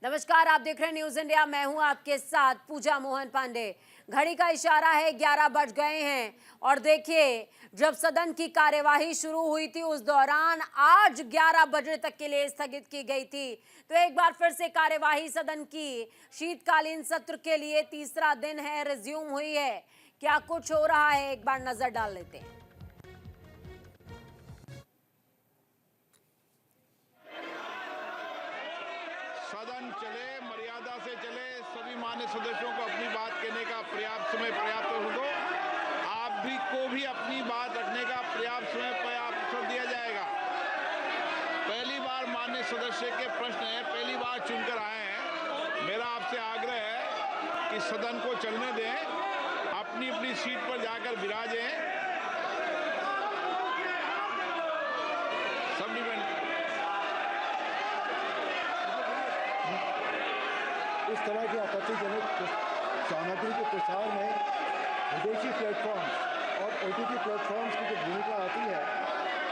नमस्कार, आप देख रहे हैं न्यूज इंडिया। मैं हूं आपके साथ पूजा मोहन पांडे। घड़ी का इशारा है 11 बज गए हैं और देखिए, जब सदन की कार्यवाही शुरू हुई थी उस दौरान आज 11 बजे तक के लिए स्थगित की गई थी। तो एक बार फिर से कार्यवाही सदन की शीतकालीन सत्र के लिए तीसरा दिन है, रिज्यूम हुई है। क्या कुछ हो रहा है, एक बार नजर डाल लेते हैं। सदन चले, मर्यादा से चले, सभी मान्य सदस्यों को अपनी बात कहने का पर्याप्त समय पर्याप्त हो। आप भी को भी अपनी बात रखने का पर्याप्त समय पर्याप्त दिया जाएगा। पहली बार मान्य सदस्य के प्रश्न है, पहली बार चुनकर आए हैं। मेरा आपसे आग्रह है कि सदन को चलने दें, अपनी अपनी सीट पर जाकर विराजें। सब इस तरह के आपत्तिजनक सामग्री के प्रसार में विदेशी प्लेटफॉर्म्स और OTT प्लेटफॉर्म्स की जो भूमिका आती है,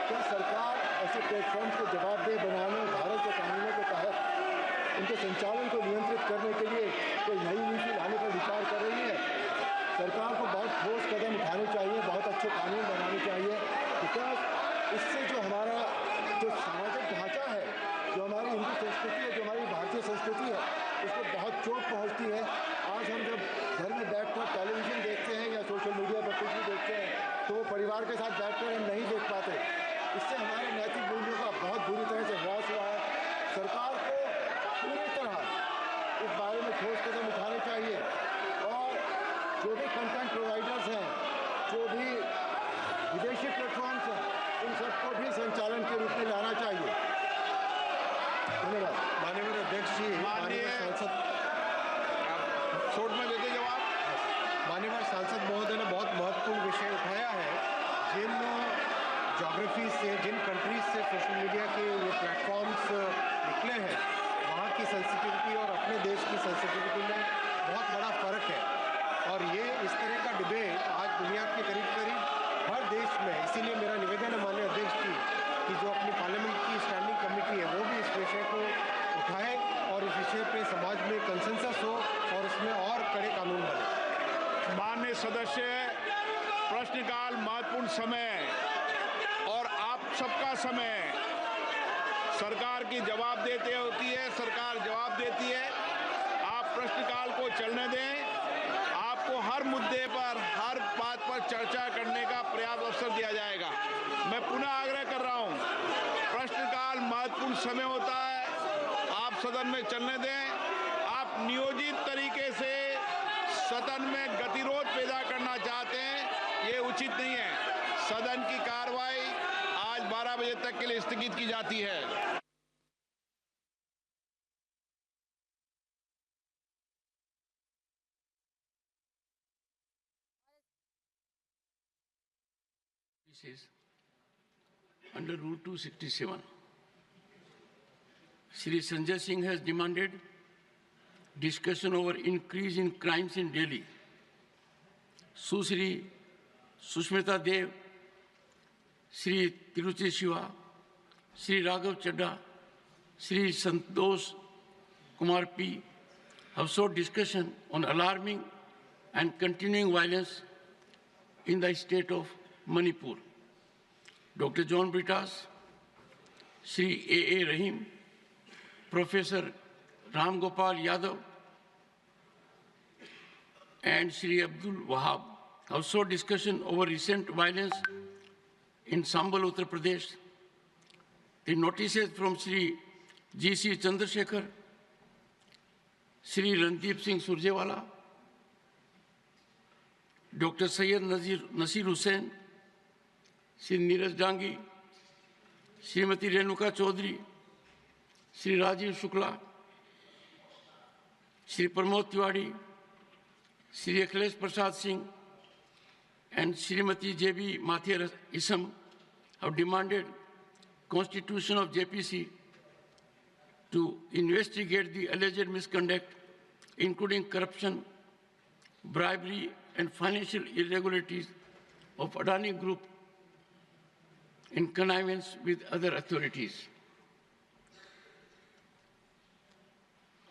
क्या सरकार ऐसे प्लेटफॉर्म्स को जवाबदेह बनाने, भारत के कानूनों के तहत उनके संचालन को नियंत्रित करने के लिए कोई नई नीति लाने पर विचार कर रही है? सरकार को बहुत ठोस कदम उठाने चाहिए, बहुत अच्छे कानून बनाने चाहिए, बिकॉज इससे जो हमारा जो सामाजिक ढांचा है, जो हमारी हिंदू संस्कृति है, जो हमारी भारतीय संस्कृति है, उसको बहुत चोट पहुंचती है। आज हम जब घर में बैठकर टेलीविजन देखते हैं या सोशल मीडिया पर कुछ भी देखते हैं तो वो परिवार के साथ बैठकर हम नहीं देख पाते। इससे हमारे नैतिक मूल्यों का बहुत बुरी तरह से ह्रास हुआ है। सरकार को पूरी तरह इस बारे में ठोस कदम उठाने चाहिए और जो भी कंटेंट प्रोवाइडर्स हैं, जो भी विदेशी प्लेटफॉर्म्स हैं, उन सबको भी संचालन के रूप में लाना चाहिए। धन्यवाद। माननीय अध्यक्ष जी, माननीय सांसद शोट में देते जवाब। माननीय सांसद महोदय ने बहुत महत्वपूर्ण विषय उठाया है। जिन ज्योग्राफी से, जिन कंट्रीज से सोशल मीडिया के ये प्लेटफॉर्म्स निकले हैं, वहाँ की सेंसिटिविटी और अपने देश की सेंसिटिविटी में बहुत बड़ा फर्क है और ये इस तरह का डिबेट आज दुनिया के करीब करीब हर देश में। इसीलिए मेरा निवेदन है माननीय अध्यक्ष जी कि जो अपनी पार्लियामेंट की स्टैंडिंग कमेटी है वो भी इस विषय को उठाए और इस विषय पे समाज में कंसेंसस हो और उसमें और कड़े कानून बने। माननीय सदस्य, प्रश्नकाल महत्वपूर्ण समय और आप सबका समय, सरकार की जवाब देते होती है, सरकार जवाब देती है। आप प्रश्नकाल को चलने दें। आपको हर मुद्दे पर, हर बात पर चर्चा करने का पर्याप्त अवसर दिया जाएगा। मैं पुनः आग्रह कर रहा हूं, प्रश्नकाल महत्वपूर्ण समय होता है, आप सदन में चलने दें। आप नियोजित तरीके से सदन में गतिरोध पैदा करना चाहते हैं, ये उचित नहीं है। सदन की कार्रवाई आज 12 बजे तक के लिए स्थगित की जाती है। Under Rule 267, Shri Sanjay Singh has demanded discussion over increase in crimes in Delhi. Shri Sushmita Dev, Shri Tiruchi Shiva, Shri Raghav Chadha, Shri Santosh Kumar P. have sought discussion on alarming and continuing violence in the state of Manipur. Dr. John Britas, Shri A.A. Rahim, Professor Ram Gopal Yadav, and Shri Abdul Wahab have sought discussion over recent violence in Sambal, Uttar Pradesh. The notices from Shri G.C. Chandrasekhar, Shri Randeep Singh Surjewala, Dr. Syed Nasir Hussain, Shri Neeraj Dangi, Srimati Renuka Chaudhary, Shri Rajiv Shukla, Shri Pramod Tiwari, Shri Akhilesh Prasad Singh, and Srimati J.B. Mathia Isam have demanded constitution of JPC to investigate the alleged misconduct, including corruption, bribery, and financial irregularities of Adani Group in connivance with other authorities.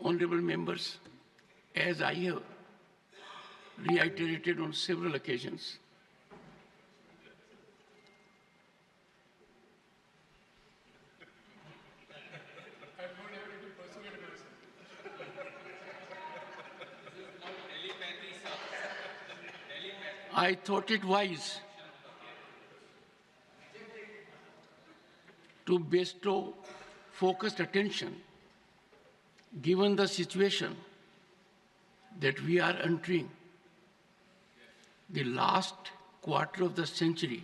honorable members, as I have reiterated on several occasions, I thought it wise to bestow focused attention, given the situation that we are entering the last quarter of the century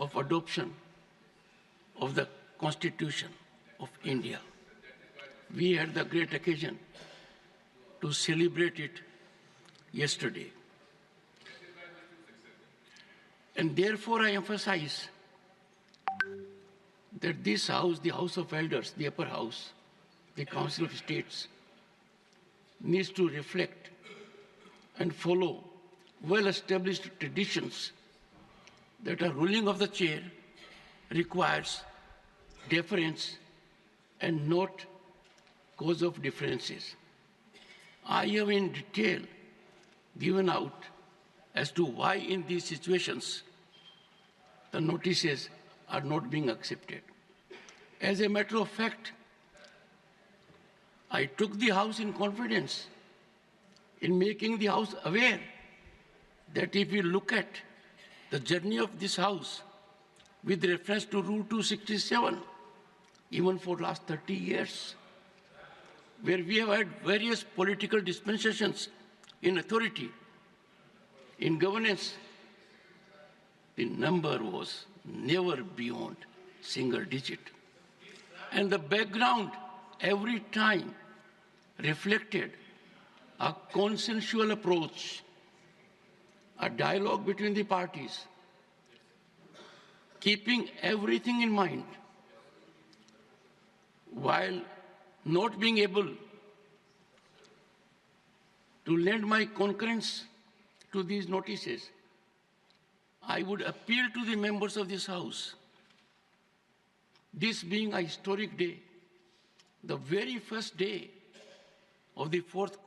of adoption of the Constitution of India. We had the great occasion to celebrate it yesterday. And therefore, I emphasize that this House, the House of Elders, the upper house, the Council of States, needs to reflect and follow well-established traditions that a ruling of the chair requires deference and not cause of differences. I have in detail given out as to why in these situations the notices are not being accepted. As a matter of fact, I took the House in confidence in making the House aware that if we look at the journey of this House with reference to Rule 267, even for last 30 years, where we have had various political dispensations in authority, in governance, the number was never beyond single digit. And the background every time reflected a consensual approach, a dialogue between the parties, keeping everything in mind, while not being able to lend my concurrence to these notices. I would appeal to the members of this House, this being a historic day, the very first day of the fourth